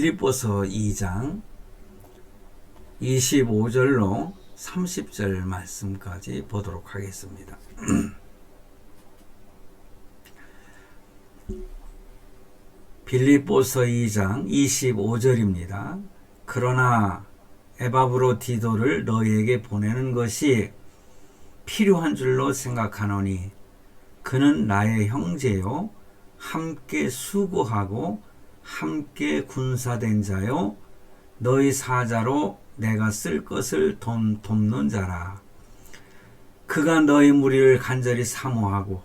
빌립보서 2장 25절로 30절 말씀까지 보도록 하겠습니다. 빌립보서 2장 25절입니다. 그러나 에바브로디도를 너희에게 보내는 것이 필요한 줄로 생각하노니 그는 나의 형제요 함께 수고하고 함께 군사된 자요 너희 사자로 내가 쓸 것을 돕는 자라. 그가 너희 무리를 간절히 사모하고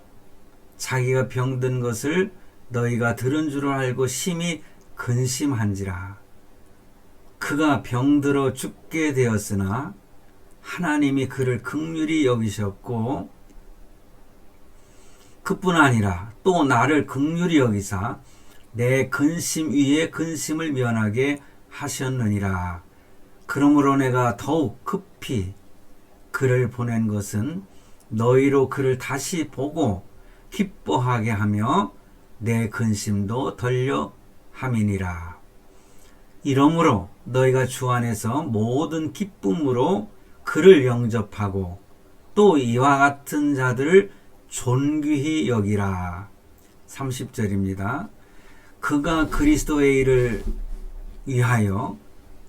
자기가 병든 것을 너희가 들은 줄 알고 심히 근심한지라. 그가 병들어 죽게 되었으나 하나님이 그를 긍휼히 여기셨고 그뿐 아니라 또 나를 긍휼히 여기사 내 근심 위에 근심을 면하게 하셨느니라. 그러므로 내가 더욱 급히 그를 보낸 것은 너희로 그를 다시 보고 기뻐하게 하며 내 근심도 덜려 함이니라. 이러므로 너희가 주 안에서 모든 기쁨으로 그를 영접하고 또 이와 같은 자들을 존귀히 여기라. 30절입니다. 그가 그리스도의 일을 위하여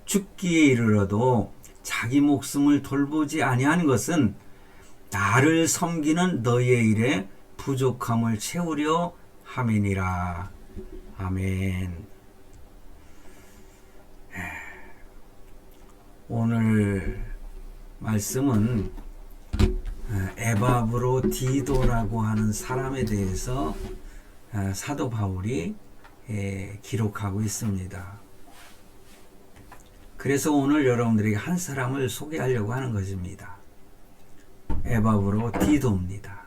죽기에 이르러도 자기 목숨을 돌보지 아니한 것은 나를 섬기는 너희의 일에 부족함을 채우려 함이니라. 아멘. 오늘 말씀은 에바브로디도라고 하는 사람에 대해서 사도 바울이 기록하고 있습니다. 그래서 오늘 여러분들에게 한 사람을 소개하려고 하는 것입니다. 에바브로디도입니다.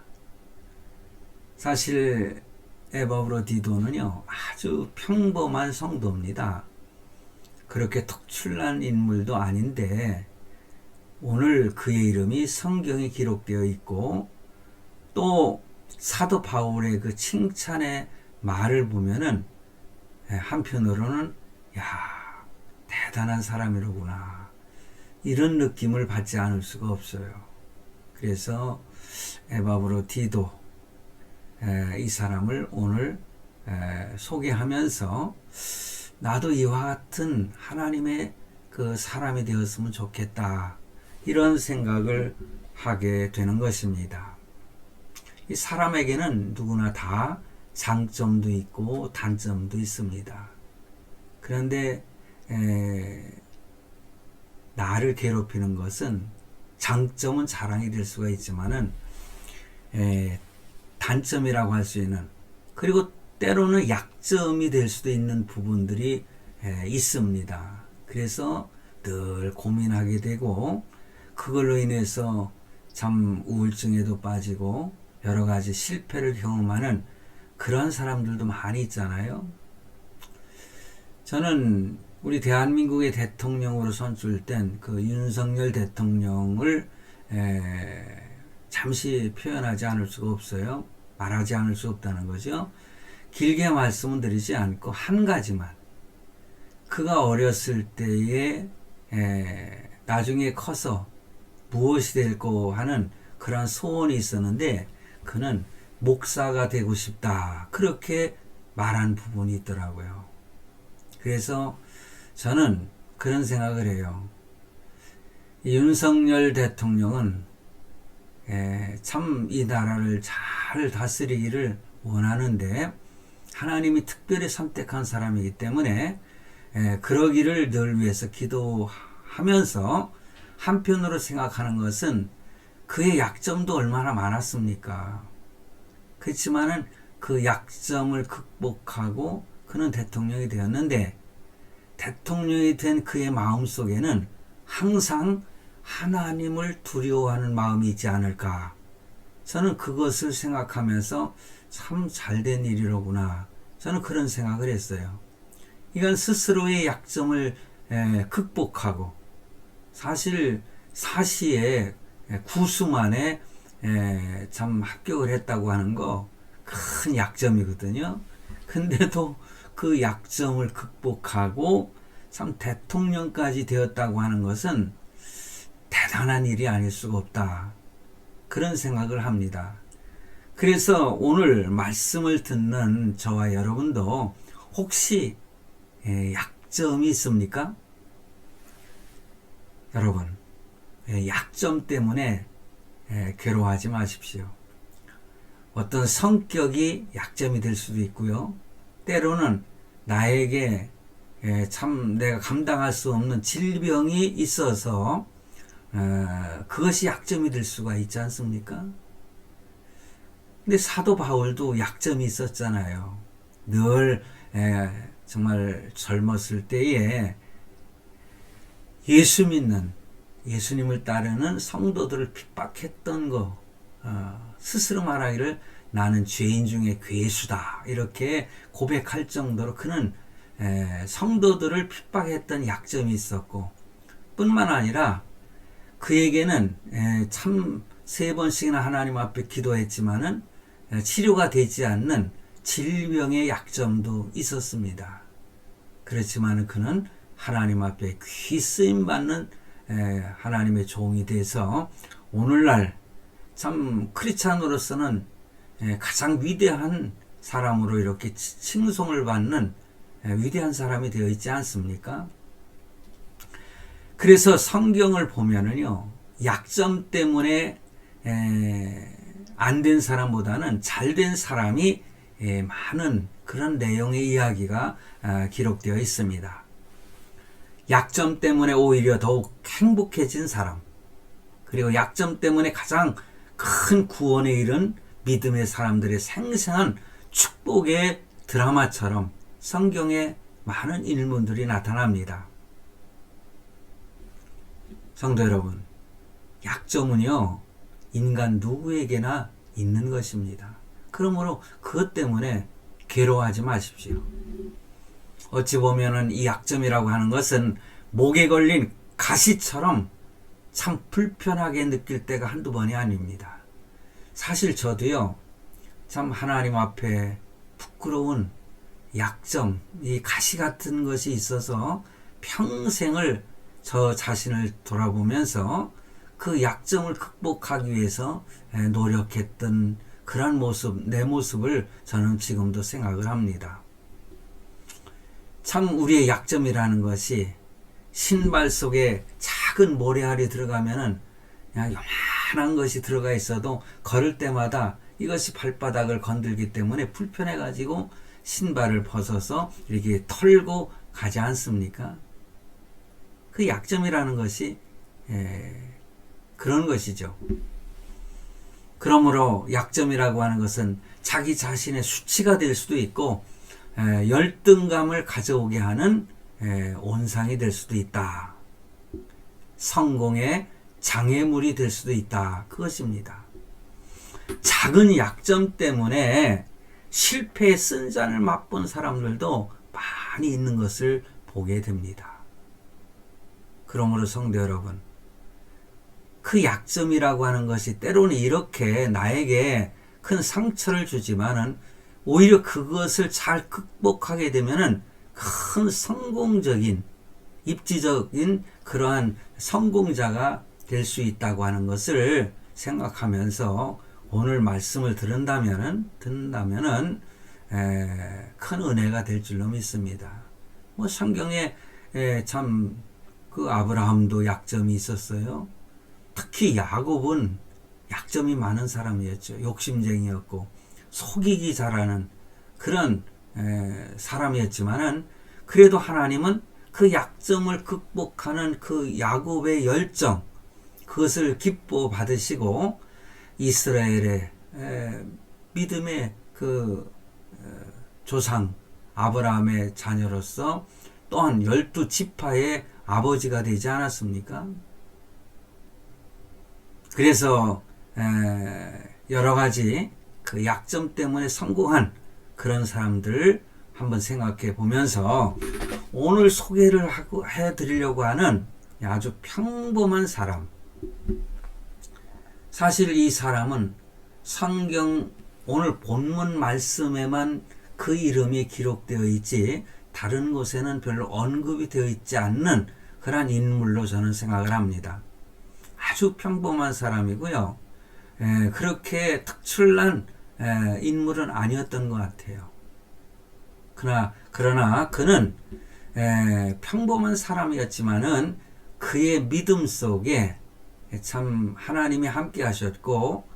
사실 에바브로디도는요 아주 평범한 성도입니다. 그렇게 특출난 인물도 아닌데 오늘 그의 이름이 성경에 기록되어 있고 또 사도 바울의 그 칭찬의 말을 보면은 한편으로는 야 대단한 사람이로구나 이런 느낌을 받지 않을 수가 없어요. 그래서 에바브로디도 이 사람을 오늘 소개하면서 나도 이와 같은 하나님의 그 사람이 되었으면 좋겠다 이런 생각을 하게 되는 것입니다. 이 사람에게는 누구나 다 장점도 있고 단점도 있습니다. 그런데 나를 괴롭히는 것은 장점은 자랑이 될 수가 있지만은 단점이라고 할 수 있는 그리고 때로는 약점이 될 수도 있는 부분들이 있습니다. 그래서 늘 고민하게 되고 그걸로 인해서 참 우울증에도 빠지고 여러 가지 실패를 경험하는 그런 사람들도 많이 있잖아요. 저는 우리 대한민국의 대통령으로 선출된 그 윤석열 대통령을 잠시 표현하지 않을 수가 없어요. 말하지 않을 수 없다는 거죠. 길게 말씀은 드리지 않고 한 가지만 그가 어렸을 때에 나중에 커서 무엇이 될까 하는 그런 소원이 있었는데 그는 목사가 되고 싶다 그렇게 말한 부분이 있더라고요. 그래서 저는 그런 생각을 해요. 윤석열 대통령은 참 이 나라를 잘 다스리기를 원하는데 하나님이 특별히 선택한 사람이기 때문에 그러기를 늘 위해서 기도하면서 한편으로 생각하는 것은 그의 약점도 얼마나 많았습니까? 그렇지만은 그 약점을 극복하고 그는 대통령이 되었는데 대통령이 된 그의 마음속에는 항상 하나님을 두려워하는 마음이 있지 않을까. 저는 그것을 생각하면서 참 잘된 일이로구나. 저는 그런 생각을 했어요. 이건 스스로의 약점을 극복하고 사실 사시에 구수만에 참 합격을 했다고 하는 거 큰 약점이거든요. 근데도 그 약점을 극복하고 참 대통령까지 되었다고 하는 것은 대단한 일이 아닐 수가 없다. 그런 생각을 합니다. 그래서 오늘 말씀을 듣는 저와 여러분도 혹시 약점이 있습니까? 여러분, 약점 때문에 괴로워하지 마십시오. 어떤 성격이 약점이 될 수도 있고요. 때로는 나에게 참 내가 감당할 수 없는 질병이 있어서 그것이 약점이 될 수가 있지 않습니까? 근데 사도 바울도 약점이 있었잖아요. 늘 정말 젊었을 때에 예수 믿는, 예수님을 따르는 성도들을 핍박했던 거, 스스로 말하기를 나는 죄인 중에 괴수다 이렇게 고백할 정도로 그는 성도들을 핍박했던 약점이 있었고, 뿐만 아니라 그에게는 참 3번씩이나 하나님 앞에 기도했지만은 치료가 되지 않는 질병의 약점도 있었습니다. 그렇지만 그는 하나님 앞에 귀 쓰임 받는 하나님의 종이 돼서 오늘날 참 크리스찬으로서는 가장 위대한 사람으로 이렇게 칭송을 받는 위대한 사람이 되어 있지 않습니까? 그래서 성경을 보면은요, 약점 때문에 안 된 사람보다는 잘 된 사람이 많은 그런 내용의 이야기가 기록되어 있습니다. 약점 때문에 오히려 더욱 행복해진 사람, 그리고 약점 때문에 가장 큰 구원에 이른 믿음의 사람들의 생생한 축복의 드라마처럼 성경에 많은 인물들이 나타납니다. 성도 여러분, 약점은요, 인간 누구에게나 있는 것입니다. 그러므로 그것 때문에 괴로워하지 마십시오. 어찌 보면은 이 약점이라고 하는 것은 목에 걸린 가시처럼 참 불편하게 느낄 때가 한두 번이 아닙니다. 사실 저도요, 참 하나님 앞에 부끄러운 약점, 이 가시 같은 것이 있어서 평생을 저 자신을 돌아보면서 그 약점을 극복하기 위해서 노력했던 그런 모습, 내 모습을 저는 지금도 생각을 합니다. 참 우리의 약점이라는 것이 신발 속에 작은 모래알이 들어가면은 그냥 요만한 것이 들어가 있어도 걸을 때마다 이것이 발바닥을 건들기 때문에 불편해가지고 신발을 벗어서 이렇게 털고 가지 않습니까? 그 약점이라는 것이 그런 것이죠. 그러므로 약점이라고 하는 것은 자기 자신의 수치가 될 수도 있고 열등감을 가져오게 하는 온상이 될 수도 있다. 성공의 장애물이 될 수도 있다. 그것입니다. 작은 약점 때문에 실패의 쓴잔을 맛본 사람들도 많이 있는 것을 보게 됩니다. 그러므로 성도 여러분, 그 약점이라고 하는 것이 때로는 이렇게 나에게 큰 상처를 주지만은 오히려 그것을 잘 극복하게 되면은 큰 성공적인, 입지적인 그러한 성공자가 될 수 있다고 하는 것을 생각하면서 오늘 말씀을 듣는다면은 큰 은혜가 될 줄로 믿습니다. 뭐 성경에 참 그 아브라함도 약점이 있었어요. 특히 야곱은 약점이 많은 사람이었죠. 욕심쟁이였고 속이기 잘하는 그런 사람이었지만은 그래도 하나님은 그 약점을 극복하는 그 야곱의 열정, 그것을 기뻐 받으시고 이스라엘의 믿음의 그 조상 아브라함의 자녀로서 또한 12지파의 아버지가 되지 않았습니까? 그래서 여러 가지 그 약점 때문에 성공한 그런 사람들을 한번 생각해 보면서 오늘 소개를 해드리려고 하는 아주 평범한 사람, 사실 이 사람은 성경 오늘 본문 말씀에만 그 이름이 기록되어 있지 다른 곳에는 별로 언급이 되어 있지 않는 그러한 인물로 저는 생각을 합니다. 아주 평범한 사람이고요. 그렇게 특출난 인물은 아니었던 것 같아요. 그러나 그는 평범한 사람이었지만은 그의 믿음 속에 참 하나님이 함께 하셨고,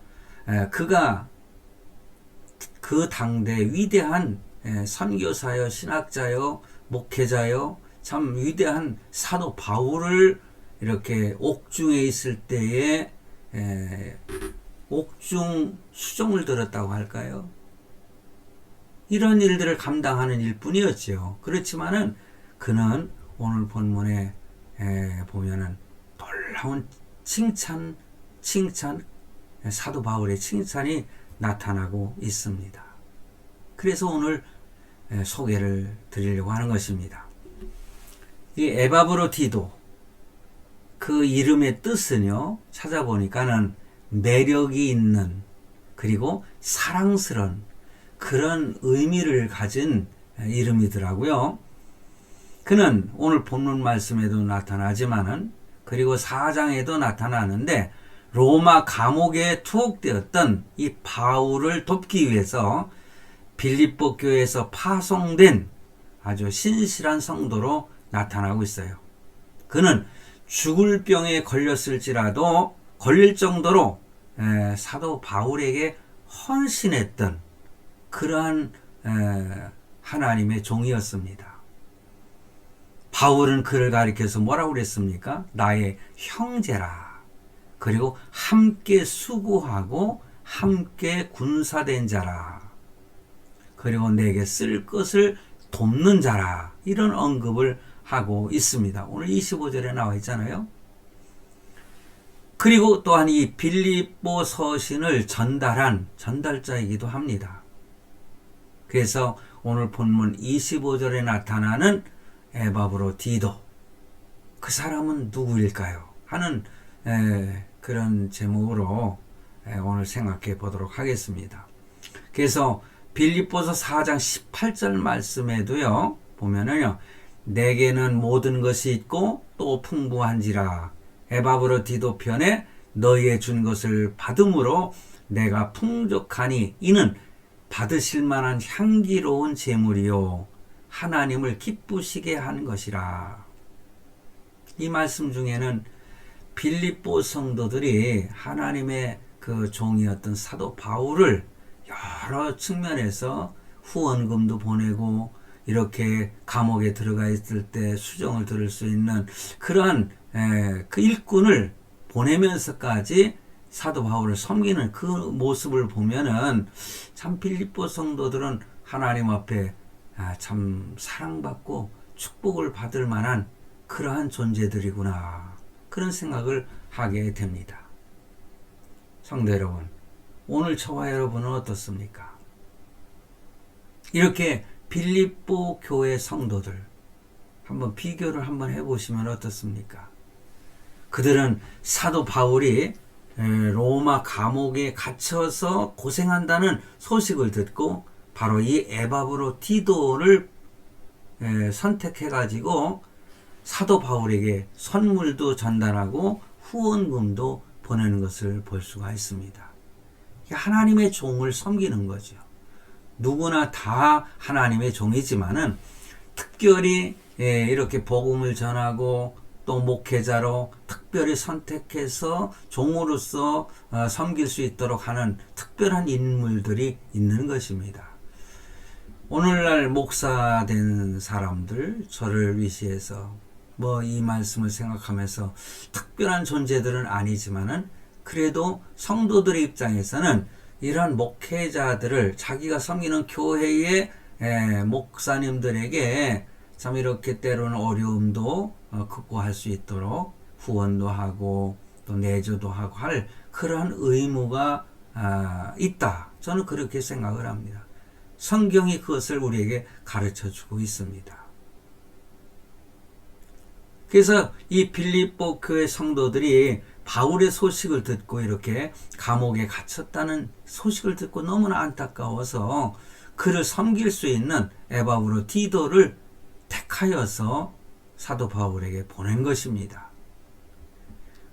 그가 그 당대 위대한 선교사요, 신학자요, 목회자요, 참 위대한 사도 바울을 이렇게 옥중에 있을 때에 옥중 수종을 들었다고 할까요? 이런 일들을 감당하는 일뿐이었죠. 그렇지만은 그는 오늘 본문에 보면은 놀라운 칭찬, 사도 바울의 칭찬이 나타나고 있습니다. 그래서 오늘 소개를 드리려고 하는 것입니다. 이 에바브로디도, 그 이름의 뜻은요, 찾아보니까는 매력이 있는, 그리고 사랑스러운 그런 의미를 가진 이름이더라고요. 그는 오늘 본문 말씀에도 나타나지만은, 그리고 4장에도 나타나는데, 로마 감옥에 투옥되었던 이 바울을 돕기 위해서 빌립보 교회에서 파송된 아주 신실한 성도로 나타나고 있어요. 그는 죽을 병에 걸릴 정도로 사도 바울에게 헌신했던 그러한 하나님의 종이었습니다. 바울은 그를 가리켜서 뭐라고 그랬습니까? 나의 형제라. 그리고 함께 수고하고 함께 군사된 자라. 그리고 내게 쓸 것을 돕는 자라. 이런 언급을 하고 있습니다. 오늘 25절에 나와 있잖아요. 그리고 또한 이 빌립보 서신을 전달한 전달자이기도 합니다. 그래서 오늘 본문 25절에 나타나는 에바브로디도, 그 사람은 누구일까요? 하는 그런 제목으로 오늘 생각해 보도록 하겠습니다. 그래서 빌립보서 4장 18절 말씀에도요, 보면은요, 내게는 모든 것이 있고 또 풍부한지라. 에바브로디도 편에 너희의 준 것을 받음으로 내가 풍족하니 이는 받으실 만한 향기로운 제물이요 하나님을 기쁘시게 한 것이라. 이 말씀 중에는 빌립보 성도들이 하나님의 그 종이었던 사도 바울을 여러 측면에서 후원금도 보내고 이렇게 감옥에 들어가 있을 때 수정을 들을 수 있는 그러한 그 일꾼을 보내면서까지 사도 바울을 섬기는 그 모습을 보면은 참 빌립보 성도들은 하나님 앞에 참 사랑받고 축복을 받을 만한 그러한 존재들이구나, 그런 생각을 하게 됩니다. 성도 여러분, 오늘 저와 여러분은 어떻습니까? 이렇게 빌립보 교회 성도들 한번 비교를 한번 해보시면 어떻습니까? 그들은 사도 바울이 로마 감옥에 갇혀서 고생한다는 소식을 듣고 바로 이 에바브로디도를 선택해가지고 사도 바울에게 선물도 전달하고 후원금도 보내는 것을 볼 수가 있습니다. 하나님의 종을 섬기는 거죠. 누구나 다 하나님의 종이지만은 특별히 이렇게 복음을 전하고 또 목회자로 특별히 선택해서 종으로서 섬길 수 있도록 하는 특별한 인물들이 있는 것입니다. 오늘날 목사된 사람들, 저를 위시해서 이 말씀을 생각하면서 특별한 존재들은 아니지만은 그래도 성도들의 입장에서는 이런 목회자들을 자기가 섬기는 교회의 목사님들에게 참 이렇게 때로는 어려움도 극복할 수 있도록 후원도 하고 또 내조도 하고 할 그러한 의무가 있다. 저는 그렇게 생각을 합니다. 성경이 그것을 우리에게 가르쳐주고 있습니다. 그래서 이 빌립보 교회 성도들이 바울의 소식을 듣고 이렇게 감옥에 갇혔다는 소식을 듣고 너무나 안타까워서 그를 섬길 수 있는 에바브로디도를 택하여서 사도 바울에게 보낸 것입니다.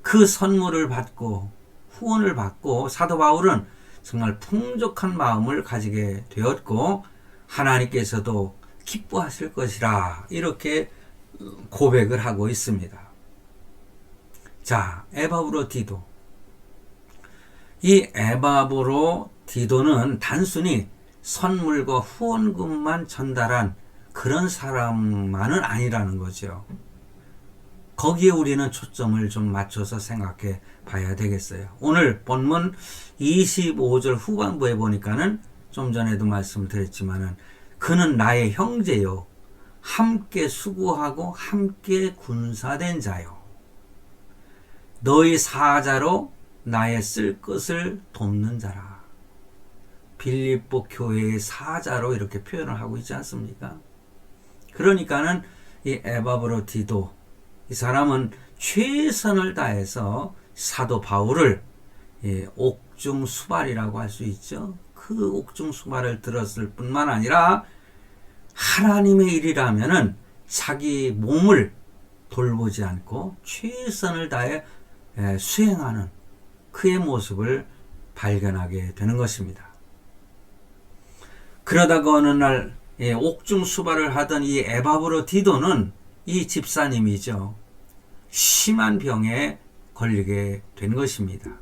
그 선물을 받고 후원을 받고 사도 바울은 정말 풍족한 마음을 가지게 되었고 하나님께서도 기뻐하실 것이라 이렇게 고백을 하고 있습니다. 자, 에바브로디도. 이 에바브로디도는 단순히 선물과 후원금만 전달한 그런 사람만은 아니라는 거죠. 거기에 우리는 초점을 좀 맞춰서 생각해 봐야 되겠어요. 오늘 본문 25절 후반부에 보니까는 좀 전에도 말씀을 드렸지만은 그는 나의 형제요 함께 수고하고 함께 군사된 자요 너희 사자로 나의 쓸 것을 돕는 자라. 빌립보 교회의 사자로 이렇게 표현을 하고 있지 않습니까? 그러니까는 이 에바브로디도 이 사람은 최선을 다해서 사도 바울을 옥중수발이라고 할 수 있죠. 그 옥중수발을 들었을 뿐만 아니라 하나님의 일이라면은 자기 몸을 돌보지 않고 최선을 다해 수행하는 그의 모습을 발견하게 되는 것입니다. 그러다가 어느 날 옥중수발을 하던 이 에바브로디도는 이 집사님이죠. 심한 병에 걸리게 된 것입니다.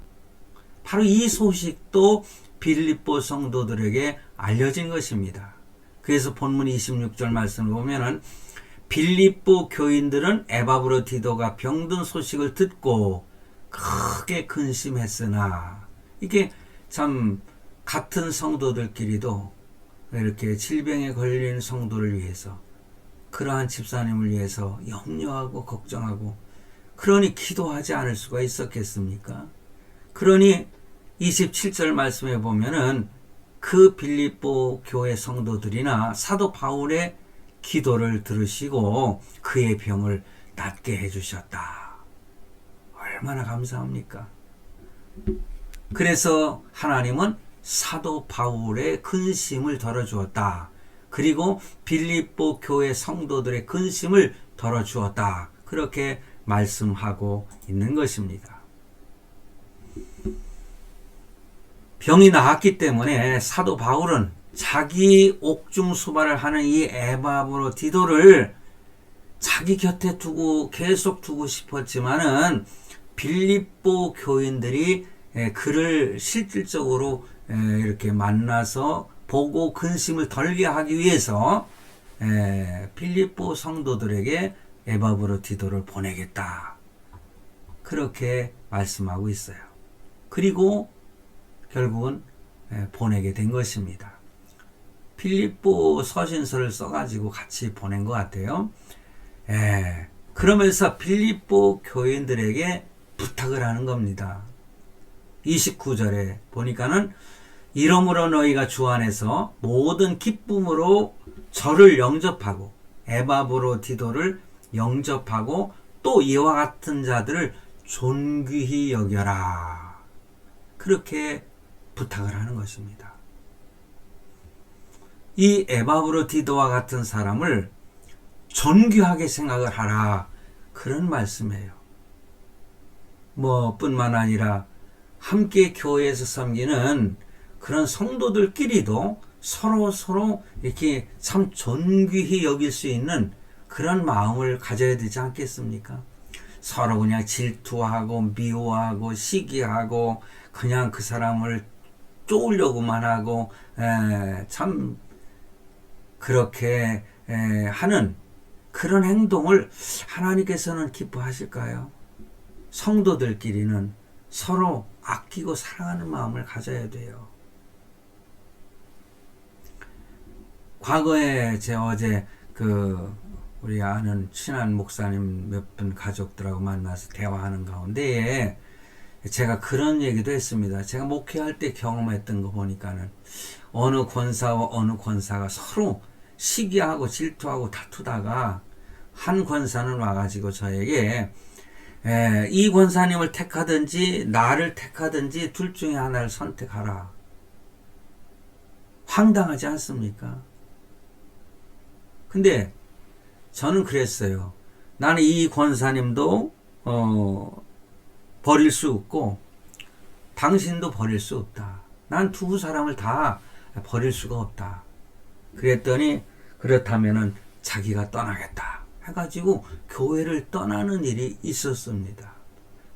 바로 이 소식도 빌립보 성도들에게 알려진 것입니다. 그래서 본문 26절 말씀을 보면은 빌립보 교인들은 에바브로디도가 병든 소식을 듣고 크게 근심했으나 이게 참 같은 성도들끼리도 이렇게 질병에 걸린 성도를 위해서 그러한 집사님을 위해서 염려하고 걱정하고 그러니 기도하지 않을 수가 있었겠습니까? 그러니 27절 말씀에 보면은 그 빌립보 교회 성도들이나 사도 바울의 기도를 들으시고 그의 병을 낫게 해주셨다. 얼마나 감사합니까? 그래서 하나님은 사도 바울의 근심을 덜어주었다. 그리고 빌립보 교회 성도들의 근심을 덜어주었다. 그렇게 말씀하고 있는 것입니다. 병이 나았기 때문에 사도 바울은 자기 옥중수발을 하는 이 에바브로디도를 자기 곁에 두고 계속 두고 싶었지만은 빌립보 교인들이 그를 실질적으로 이렇게 만나서 보고 근심을 덜게 하기 위해서 빌립보 성도들에게 에바브로디도를 보내겠다. 그렇게 말씀하고 있어요. 그리고 결국은 보내게 된 것입니다. 빌립보 서신서를 써가지고 같이 보낸 것 같아요. 그러면서 빌립보 교인들에게 부탁을 하는 겁니다. 29절에 보니까는 이러므로 너희가 주 안에서 모든 기쁨으로 저를 영접하고 에바브로디도를 영접하고 또 이와 같은 자들을 존귀히 여겨라. 그렇게 부탁을 하는 것입니다. 이 에바브로디도와 같은 사람을 존귀하게 생각을 하라. 그런 말씀이에요. 뿐만 아니라 함께 교회에서 섬기는 그런 성도들끼리도 서로 이렇게 참 존귀히 여길 수 있는 그런 마음을 가져야 되지 않겠습니까? 서로 그냥 질투하고 미워하고 시기하고 그냥 그 사람을 쪼으려고만 하고 참 그렇게 하는 그런 행동을 하나님께서는 기뻐하실까요? 성도들끼리는 서로 아끼고 사랑하는 마음을 가져야 돼요. 과거에 어제 우리 아는 친한 목사님 몇 분 가족들하고 만나서 대화하는 가운데에 제가 그런 얘기도 했습니다. 제가 목회할 때 경험했던 거 보니까는 어느 권사와 어느 권사가 서로 시기하고 질투하고 다투다가 한 권사는 와가지고 저에게 이 권사님을 택하든지 나를 택하든지 둘 중에 하나를 선택하라. 황당하지 않습니까? 근데 저는 그랬어요. 나는 이 권사님도 버릴 수 없고 당신도 버릴 수 없다. 난 두 사람을 다 버릴 수가 없다. 그랬더니 그렇다면은 자기가 떠나겠다 해가지고 교회를 떠나는 일이 있었습니다.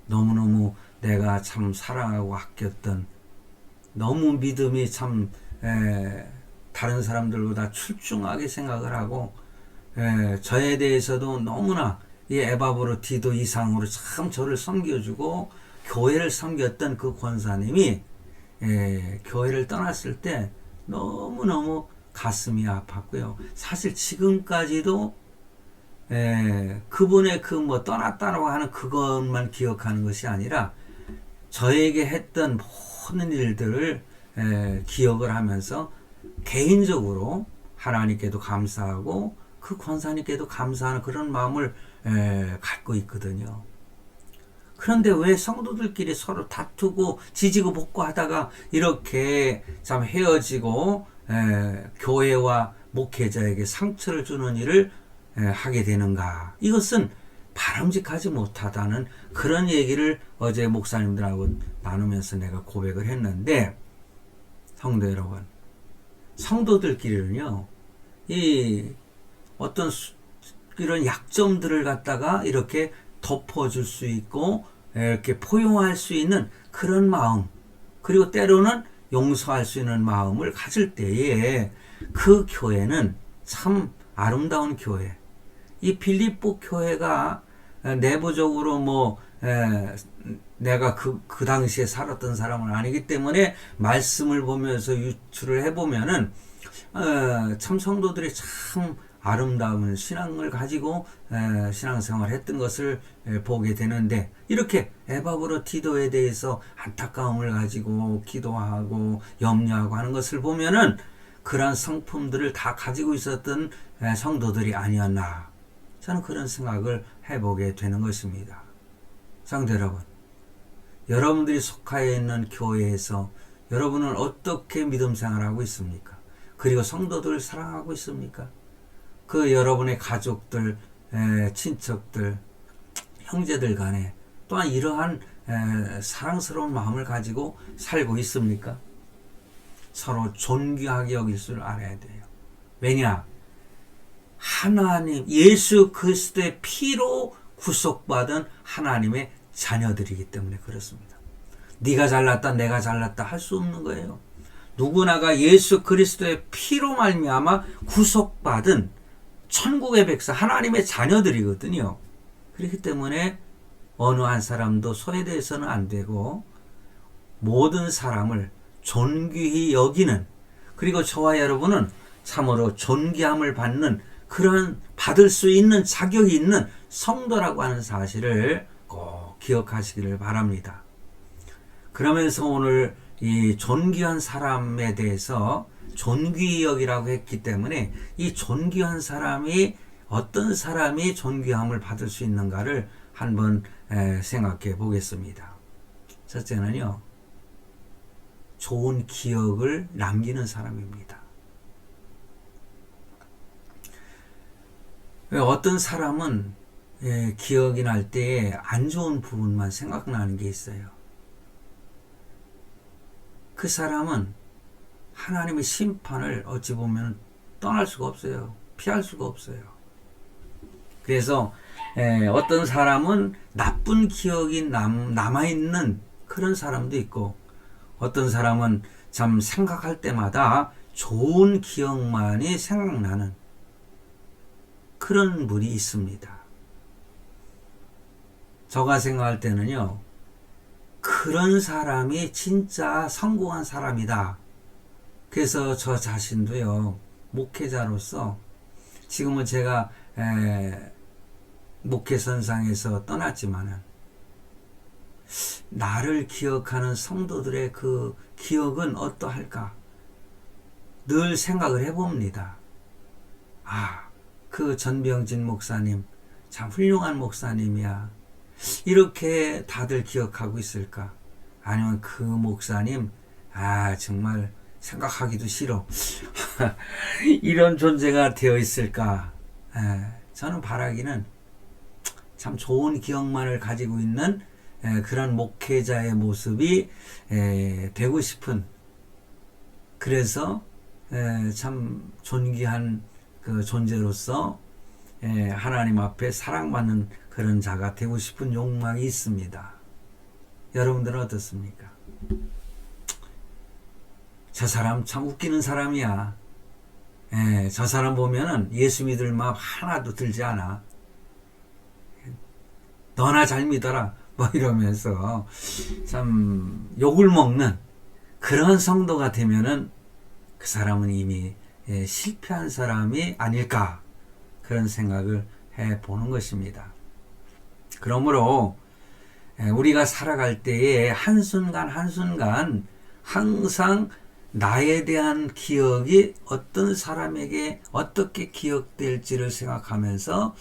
너무너무 내가 참 사랑하고 아꼈던, 너무 믿음이 참 다른 사람들보다 출중하게 생각을 하고 저에 대해서도 너무나 이 에바브로티도 이상으로 참 저를 섬겨주고 교회를 섬겼던 그 권사님이 교회를 떠났을 때 너무너무 가슴이 아팠고요. 사실 지금까지도 그분의 그 뭐 떠났다고 하는 그것만 기억하는 것이 아니라 저에게 했던 모든 일들을 기억을 하면서 개인적으로 하나님께도 감사하고 그 권사님께도 감사하는 그런 마음을 갖고 있거든요. 그런데 왜 성도들끼리 서로 다투고 지지고 볶고 하다가 이렇게 참 헤어지고 교회와 목회자에게 상처를 주는 일을 하게 되는가? 이것은 바람직하지 못하다는 그런 얘기를 어제 목사님들하고 나누면서 내가 고백을 했는데, 성도 여러분, 성도들끼리는요, 이 어떤 이런 약점들을 갖다가 이렇게 덮어줄 수 있고 이렇게 포용할 수 있는 그런 마음, 그리고 때로는 용서할 수 있는 마음을 가질 때에 그 교회는 참 아름다운 교회. 이 빌립보 교회가 내부적으로 뭐 내가 그 당시에 살았던 사람은 아니기 때문에 말씀을 보면서 유추를 해보면은 참 성도들이 참 아름다운 신앙을 가지고 신앙생활을 했던 것을 보게 되는데, 이렇게 에바브로티도에 대해서 안타까움을 가지고 기도하고 염려하고 하는 것을 보면은 그러한 성품들을 다 가지고 있었던 성도들이 아니었나, 저는 그런 생각을 해보게 되는 것입니다. 성도 여러분, 여러분들이 속하여 있는 교회에서 여러분은 어떻게 믿음 생활하고 있습니까? 그리고 성도들을 사랑하고 있습니까? 그 여러분의 가족들, 친척들, 형제들 간에 또한 이러한 사랑스러운 마음을 가지고 살고 있습니까? 서로 존귀하게 여길 줄 알아야 돼요. 왜냐? 하나님, 예수 그리스도의 피로 구속받은 하나님의 자녀들이기 때문에 그렇습니다. 네가 잘났다, 내가 잘났다 할 수 없는 거예요. 누구나가 예수 그리스도의 피로 말미암아 구속받은 천국의 백성, 하나님의 자녀들이거든요. 그렇기 때문에 어느 한 사람도 소외되어서는 안 되고 모든 사람을 존귀히 여기는, 그리고 저와 여러분은 참으로 존귀함을 받는 그런 받을 수 있는 자격이 있는 성도라고 하는 사실을 꼭 기억하시기를 바랍니다. 그러면서 오늘 이 존귀한 사람에 대해서 존귀히 여기라고 했기 때문에 이 존귀한 사람이 어떤 사람이 존귀함을 받을 수 있는가를 한번 생각해 보겠습니다. 첫째는요, 좋은 기억을 남기는 사람입니다. 어떤 사람은 기억이 날 때에 안 좋은 부분만 생각나는 게 있어요. 그 사람은 하나님의 심판을 어찌 보면 떠날 수가 없어요. 피할 수가 없어요. 그래서 어떤 사람은 나쁜 기억이 남아있는 그런 사람도 있고, 어떤 사람은 참 생각할 때마다 좋은 기억만이 생각나는 그런 분이 있습니다. 제가 생각할 때는요, 그런 사람이 진짜 성공한 사람이다. 그래서 저 자신도요, 목회자로서 지금은 제가 목회선상에서 떠났지만은 나를 기억하는 성도들의 그 기억은 어떠할까 늘 생각을 해봅니다. 그 전병진 목사님 참 훌륭한 목사님이야, 이렇게 다들 기억하고 있을까? 아니면 그 목사님 정말 생각하기도 싫어 이런 존재가 되어 있을까? 저는 바라기는 참 좋은 기억만을 가지고 있는 그런 목회자의 모습이 되고 싶은, 그래서 참 존귀한 그 존재로서 하나님 앞에 사랑받는 그런 자가 되고 싶은 욕망이 있습니다. 여러분들은 어떻습니까? 저 사람 참 웃기는 사람이야. 저 사람 보면은 예수 믿을 마음 하나도 들지 않아. 너나 잘 믿어라. 뭐 이러면서 참 욕을 먹는 그런 성도가 되면은 그 사람은 이미 실패한 사람이 아닐까, 그런 생각을 해보는 것입니다. 그러므로 우리가 살아갈 때에 한순간 한순간 항상 나에 대한 기억이 어떤 사람에게 어떻게 기억될지를 생각하면서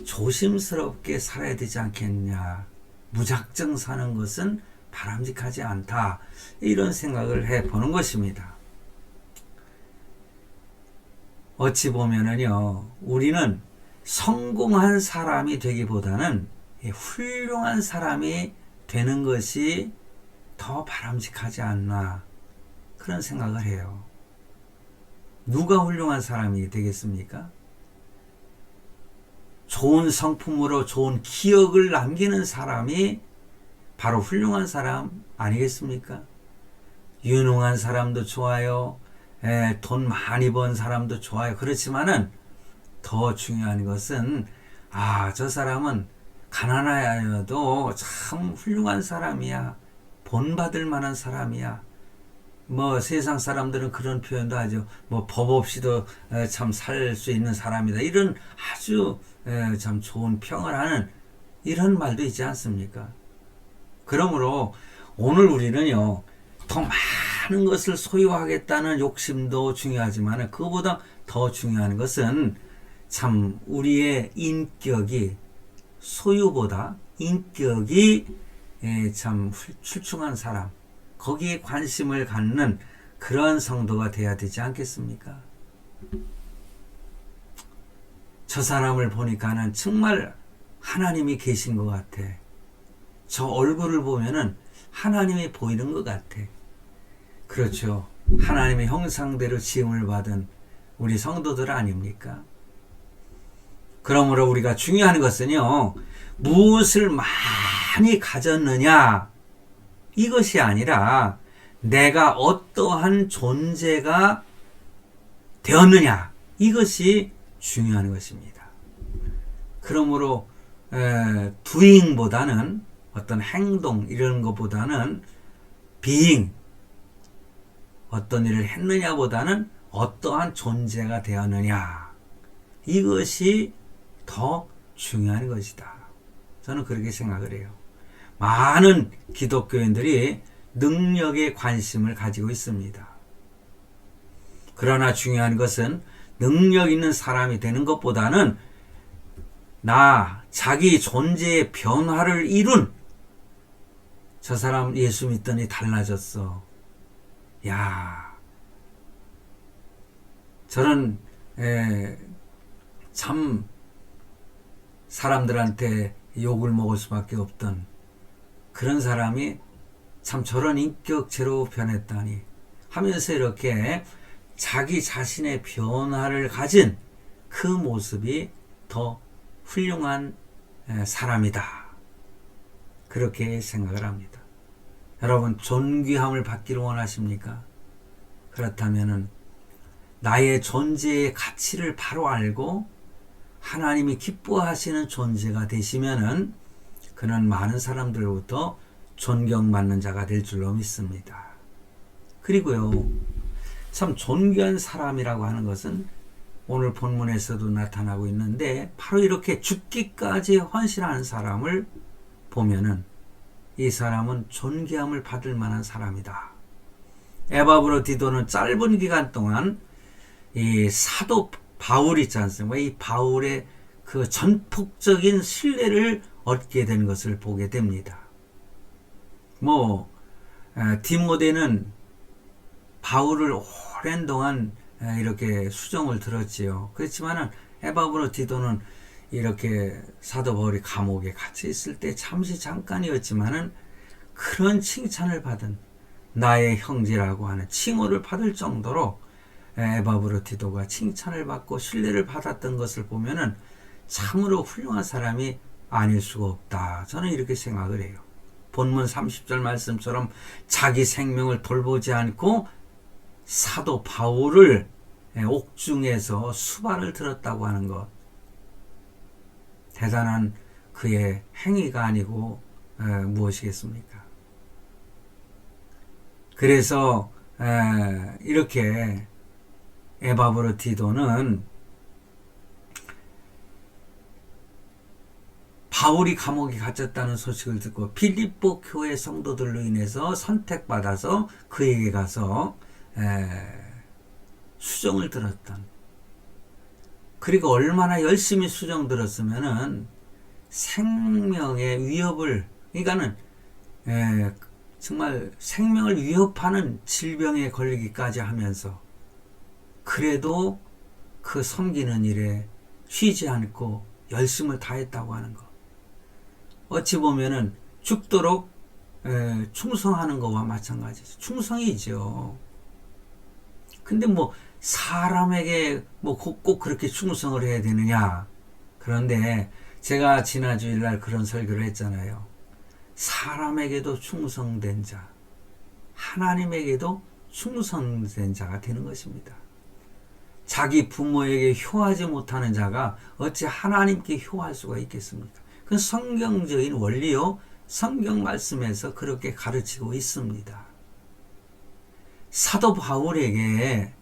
조심스럽게 살아야 되지 않겠냐. 무작정 사는 것은 바람직하지 않다. 이런 생각을 해보는 것입니다. 어찌 보면은요, 우리는 성공한 사람이 되기보다는 훌륭한 사람이 되는 것이 더 바람직하지 않나, 그런 생각을 해요. 누가 훌륭한 사람이 되겠습니까? 좋은 성품으로 좋은 기억을 남기는 사람이 바로 훌륭한 사람 아니겠습니까? 유능한 사람도 좋아요. 돈 많이 번 사람도 좋아요. 그렇지만은 더 중요한 것은 저 사람은 가난하여도 참 훌륭한 사람이야. 본받을 만한 사람이야. 뭐 세상 사람들은 그런 표현도 하죠. 뭐 법 없이도 참 살 수 있는 사람이다. 이런 아주 참 좋은 평을 하는 이런 말도 있지 않습니까? 그러므로 오늘 우리는요, 더 많은 것을 소유하겠다는 욕심도 중요하지만 그보다 더 중요한 것은 참 우리의 인격이, 소유보다 인격이 참 출중한 사람, 거기에 관심을 갖는 그런 성도가 돼야 되지 않겠습니까? 저 사람을 보니까는 정말 하나님이 계신 것 같아. 저 얼굴을 보면은 하나님이 보이는 것 같아. 그렇죠. 하나님의 형상대로 지음을 받은 우리 성도들 아닙니까? 그러므로 우리가 중요한 것은요, 무엇을 많이 가졌느냐, 이것이 아니라 내가 어떠한 존재가 되었느냐, 이것이 중요한 것입니다. 그러므로 doing보다는, 어떤 행동 이런 것보다는 being, 어떤 일을 했느냐보다는 어떠한 존재가 되었느냐, 이것이 더 중요한 것이다. 저는 그렇게 생각을 해요. 많은 기독교인들이 능력에 관심을 가지고 있습니다. 그러나 중요한 것은 능력 있는 사람이 되는 것보다는 자기 존재의 변화를 이룬, 저 사람 예수 믿더니 달라졌어. 야, 저런 참 사람들한테 욕을 먹을 수밖에 없던 그런 사람이 참 저런 인격체로 변했다니 하면서 이렇게 자기 자신의 변화를 가진 그 모습이 더 훌륭한 사람이다. 그렇게 생각을 합니다. 여러분, 존귀함을 받기를 원하십니까? 그렇다면은 나의 존재의 가치를 바로 알고 하나님이 기뻐하시는 존재가 되시면은 그는 많은 사람들로부터 존경받는 자가 될 줄로 믿습니다. 그리고요, 참 존귀한 사람이라고 하는 것은 오늘 본문에서도 나타나고 있는데, 바로 이렇게 죽기까지 헌신하는 사람을 보면은 이 사람은 존귀함을 받을 만한 사람이다. 에바브로디도는 짧은 기간 동안 이 사도 바울 있지 않습니까? 이 바울의 그 전폭적인 신뢰를 얻게 된 것을 보게 됩니다. 디모데는 바울을 오랜 동안 이렇게 수종을 들었지요. 그렇지만은 에바브로디도는 이렇게 사도 바울이 감옥에 갇혀 있을 때 잠시 잠깐이었지만은 그런 칭찬을 받은 나의 형제라고 하는 칭호를 받을 정도로 에바브로티도가 칭찬을 받고 신뢰를 받았던 것을 보면은 참으로 훌륭한 사람이 아닐 수가 없다. 저는 이렇게 생각을 해요. 본문 30절 말씀처럼 자기 생명을 돌보지 않고 사도 바울을 옥중에서 수발을 들었다고 하는 것, 대단한 그의 행위가 아니고 무엇이겠습니까? 그래서 이렇게 에바브로티도는 바울이 감옥에 갇혔다는 소식을 듣고 빌립보 교회 성도들로 인해서 선택받아서 그에게 가서 수정을 들었던, 그리고 얼마나 열심히 수정 들었으면은 생명의 위협을, 그러니까는 정말 생명을 위협하는 질병에 걸리기까지 하면서 그래도 그 섬기는 일에 쉬지 않고 열심을 다했다고 하는 것, 어찌 보면은 죽도록 충성하는 것과 마찬가지죠. 충성이죠. 근데 뭐 사람에게 뭐 꼭 그렇게 충성을 해야 되느냐? 그런데 제가 지난 주일날 그런 설교를 했잖아요. 사람에게도 충성된 자, 하나님에게도 충성된 자가 되는 것입니다. 자기 부모에게 효하지 못하는 자가 어찌 하나님께 효할 수가 있겠습니까? 그건 성경적인 원리요. 성경 말씀에서 그렇게 가르치고 있습니다. 사도 바울에게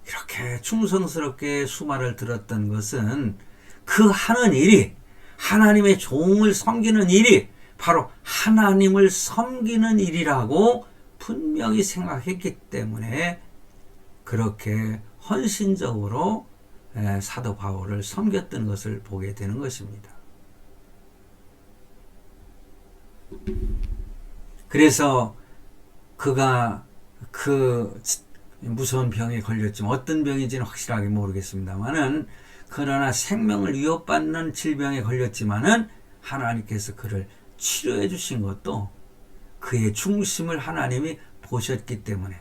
이렇게 충성스럽게 수말을 들었던 것은 그 하는 일이, 하나님의 종을 섬기는 일이 바로 하나님을 섬기는 일이라고 분명히 생각했기 때문에 그렇게 헌신적으로 사도 바울을 섬겼던 것을 보게 되는 것입니다. 그래서 그가 그 무서운 병에 걸렸지만, 어떤 병인지는 확실하게 모르겠습니다만은, 그러나 생명을 위협받는 질병에 걸렸지만은 하나님께서 그를 치료해 주신 것도 그의 중심을 하나님이 보셨기 때문에,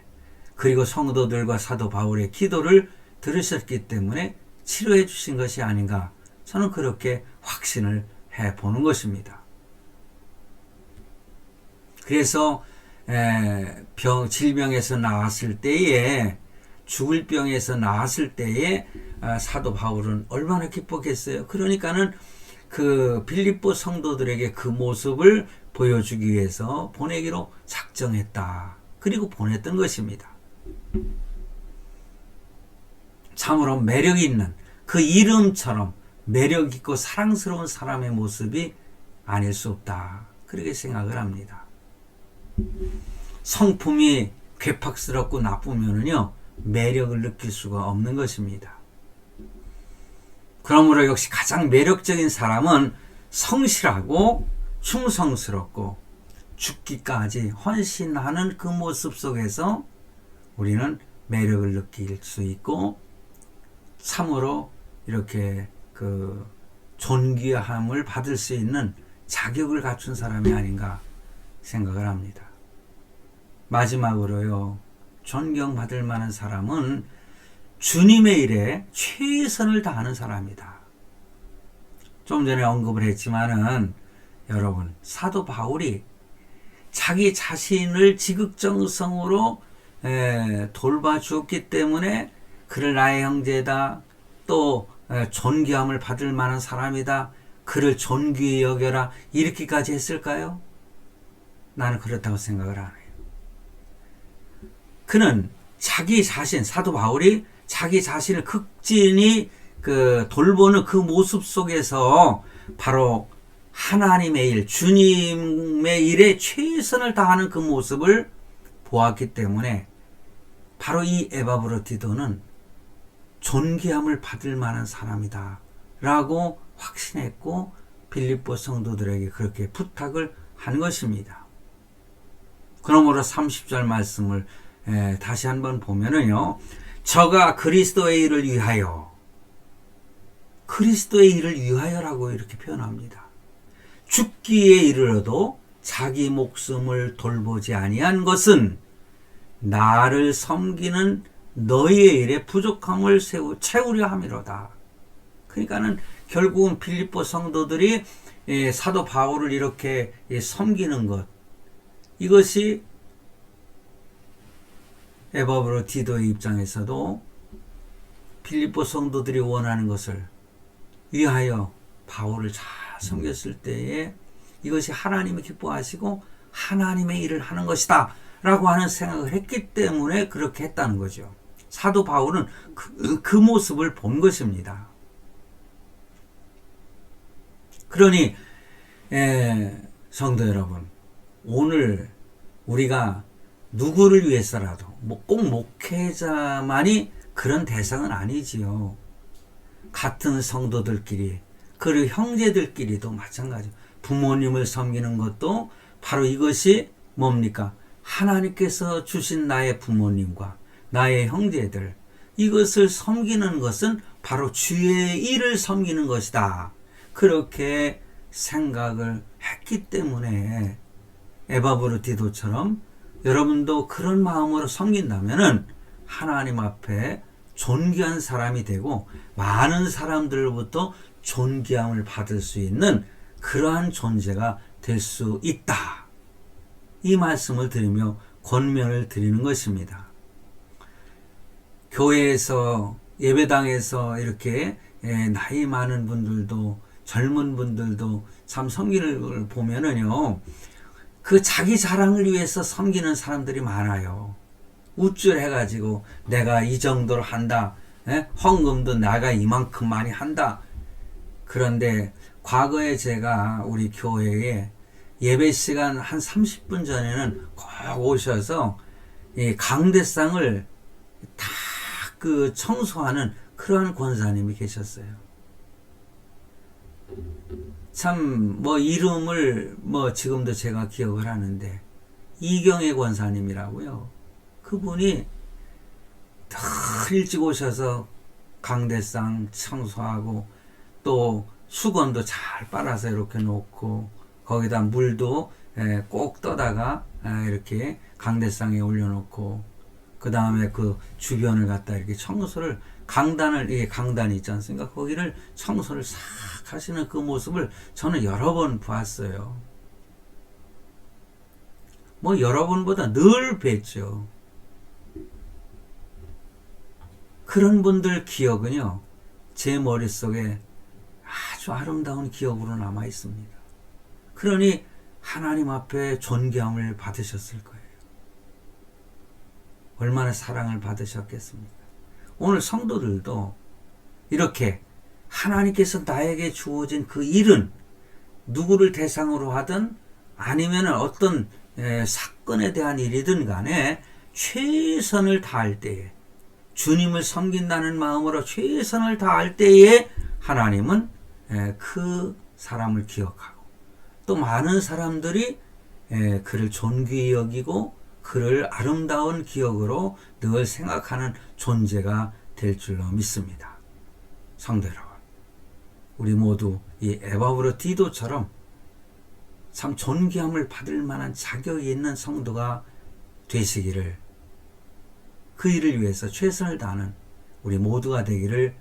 그리고 성도들과 사도 바울의 기도를 들으셨기 때문에 치료해 주신 것이 아닌가, 저는 그렇게 확신을 해보는 것입니다. 그래서 질병에서 나왔을 때에, 죽을 병에서 나왔을 때에 사도 바울은 얼마나 기뻤겠어요. 그러니까는 그 빌립보 성도들에게 그 모습을 보여주기 위해서 보내기로 작정했다. 그리고 보냈던 것입니다. 참으로 매력 있는, 그 이름처럼 매력 있고 사랑스러운 사람의 모습이 아닐 수 없다. 그렇게 생각을 합니다. 성품이 괴팍스럽고 나쁘면은요, 매력을 느낄 수가 없는 것입니다. 그러므로 역시 가장 매력적인 사람은 성실하고 충성스럽고 죽기까지 헌신하는 그 모습 속에서 우리는 매력을 느낄 수 있고, 참으로 이렇게 그 존귀함을 받을 수 있는 자격을 갖춘 사람이 아닌가 생각을 합니다. 마지막으로요, 존경받을 만한 사람은 주님의 일에 최선을 다하는 사람이다. 좀 전에 언급을 했지만은 여러분, 사도 바울이 자기 자신을 지극정성으로 돌봐주었기 때문에 그를 나의 형제다, 또 존귀함을 받을 만한 사람이다, 그를 존귀히 여겨라, 이렇게까지 했을까요? 나는 그렇다고 생각을 안 해요. 그는 자기 자신, 사도 바울이 자기 자신을 극진히 돌보는 그 모습 속에서 바로 하나님의 일, 주님의 일에 최선을 다하는 그 모습을 보았기 때문에 바로 이 에바브로티도는 존귀함을 받을 만한 사람이다 라고 확신했고, 빌립보 성도들에게 그렇게 부탁을 한 것입니다. 그러므로 30절 말씀을 다시 한번 보면은요, 저가 그리스도의 일을 위하여 그리스도의 일을 위하여라고 이렇게 표현합니다. 죽기에 이르러도 자기 목숨을 돌보지 아니한 것은 나를 섬기는 너희의 일에 부족함을 채우려 함이로다. 그러니까는 결국은 빌립보 성도들이 사도 바울을 이렇게 섬기는 것, 이것이 에바브로디도의 입장에서도 빌립보 성도들이 원하는 것을 위하여 바울을 잘 섬겼을 때에 이것이 하나님이 기뻐하시고 하나님의 일을 하는 것이다 라고 하는 생각을 했기 때문에 그렇게 했다는 거죠. 사도 바울은 그 모습을 본 것입니다. 그러니 성도 여러분, 오늘 우리가 누구를 위해서라도 꼭 목회자만이 그런 대상은 아니지요. 같은 성도들끼리, 그리고 형제들끼리도 마찬가지. 부모님을 섬기는 것도 바로 이것이 뭡니까? 하나님께서 주신 나의 부모님과 나의 형제들, 이것을 섬기는 것은 바로 주의 일을 섬기는 것이다. 그렇게 생각을 했기 때문에 에바브로디도처럼 여러분도 그런 마음으로 섬긴다면은 하나님 앞에 존귀한 사람이 되고 많은 사람들로부터 존귀함을 받을 수 있는 그러한 존재가 될 수 있다. 이 말씀을 드리며 권면을 드리는 것입니다. 교회에서 예배당에서 이렇게 나이 많은 분들도 젊은 분들도 참 섬기는 걸 보면은요, 그 자기 자랑을 위해서 섬기는 사람들이 많아요. 우쭐해가지고 내가 이 정도로 한다, 헌금도 내가 이만큼 많이 한다. 그런데 과거에 제가 우리 교회에 예배 시간 한 30분 전에는 꼭 오셔서 이 강대상을 다 그 청소하는 그러한 권사님이 계셨어요. 참 이름을 지금도 제가 기억을 하는데 이경애 권사님이라고요. 그분이 더 일찍 오셔서 강대상 청소하고 또 수건도 잘 빨아서 이렇게 놓고 거기다 물도 꼭 떠다가 이렇게 강대상에 올려놓고 그 다음에 그 주변을 갖다 이렇게 청소를 강단이 있지 않습니까? 거기를 청소를 싹 하시는 그 모습을 저는 여러 번 봤어요. 여러 번보다 늘 뵀죠. 그런 분들 기억은요, 제 머릿속에 아주 아름다운 기억으로 남아 있습니다. 그러니 하나님 앞에 존경을 받으셨을 거예요. 얼마나 사랑을 받으셨겠습니까? 오늘 성도들도 이렇게 하나님께서 나에게 주어진 그 일은 누구를 대상으로 하든 아니면 어떤 사건에 대한 일이든 간에 최선을 다할 때에, 주님을 섬긴다는 마음으로 최선을 다할 때에 하나님은 그 사람을 기억하고 또 많은 사람들이 그를 존귀히 여기고 그를 아름다운 기억으로 늘 생각하는 존재가 될 줄로 믿습니다. 성도 여러분, 우리 모두 이 에바브로디도처럼 참 존귀함을 받을 만한 자격이 있는 성도가 되시기를, 그 일을 위해서 최선을 다하는 우리 모두가 되기를